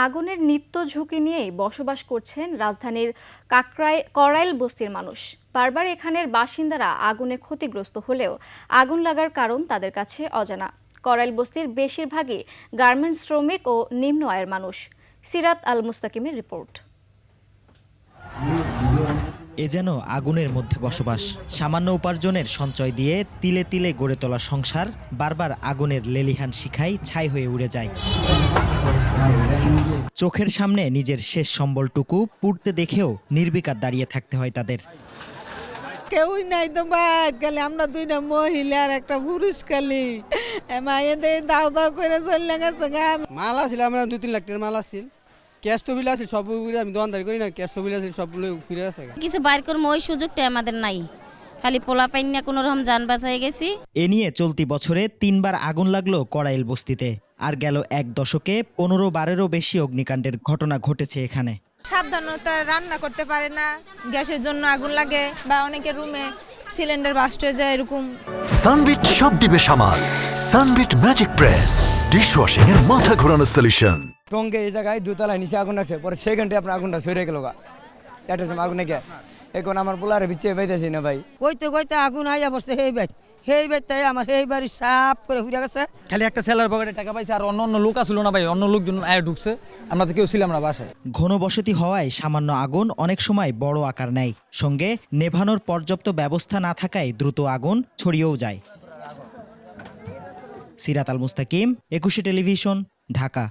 আগুনের নিত্য ঝুঁকি নিয়েই বসবাস করছেন রাজধানীর করাইল বস্তির মানুষ। বারবার এখানের বাসিন্দারা আগুনে ক্ষতিগ্রস্ত হলেও আগুন লাগার কারণ তাদের কাছে অজানা। করাইল বস্তির বেশিরভাগই গার্মেন্টস শ্রমিক ও নিম্ন আয়ের মানুষ। সিরাত আল মুস্তাকিমের রিপোর্ট। এ যেন আগুনের মধ্যে বসবাস। সামান্য উপার্জনের সঞ্চয় দিয়ে তিলে তিলে গড়ে তোলা সংসার বারবার আগুনের লেলিহান শিখায় ছাই হয়ে উড়ে যায়। চোখের সামনে নিজের শেষ সম্বলটুকু পুড়তে দেখেও নির্বিকার দাঁড়িয়ে থাকতে হয় তাদের। কেউই নাই তো ভাই, খালি আমরা দুইটা মহিলা আর একটা পুরুষ, খালি মায়েদের দাও দাও করে চলে গেছে গা। মাল আছিল আমরা 2-3 লাখ টাকার মাল আছিল, ক্যাশ তো বিল আছে সবগুলো, আমি দোকানদারি করি না, ক্যাশ তো বিল আছে সবগুলো ফিরে আছে। কিছু বাইর করবো ওই সুযোগটা আমাদের নাই, খালি পোলা পাইন না কোনো রকম যান বাঁচাই গেছি। এ নিয়ে চলতি বছরে 3বার আগুন লাগলো করাইল বস্তিতে। আর গেল 1 দশকে 15-12-এরও বেশি অগ্নিকাণ্ডের ঘটনা ঘটেছে এখানে। সাবধানতা রান্না করতে পারে না, গ্যাসের জন্য আগুন লাগে, বা অনেকের রুমে সিলিন্ডার বাস্ট হয়ে যায় এরকম। সানবিট সব দিবে সামাল। সানবিট ম্যাজিক প্রেস ডিশওয়াশিং এর মাথা ঘোরানো সলিউশন। টঙ্গে এই জায়গায় দুতলায় নিচে আগুন লাগছে, পরে সেকেন্ডে আপনার আগুনটা সরে গেল গা। একটা সময় আগুনে গিয়ে এখন আমার পোলারে বিচ্ছে বাইতেছি না ভাই। কইতে কইতে আগুন আইয়া বসছে হেই বাইত তাই আমার হেই বাড়ি সাপ করে ঘুরে গেছে। খালি একটা সেলার পকেটে টাকা পাইছে, আর অন্য লোক আসলো না ভাই, অন্য লোকজন আয় ঢুকছে, আমরা তো কেউ ছিলাম না বাসায়। ঘনবসতি হওয়ায় সামান্য আগুন অনেক সময় বড় আকার নেয়। সঙ্গে নেভানোর পর্যাপ্ত ব্যবস্থা না থাকায় দ্রুত আগুন ছড়িয়েও যায়। সিরাত আল মুস্তাকিম, 21 টেলিভিশন, ঢাকা।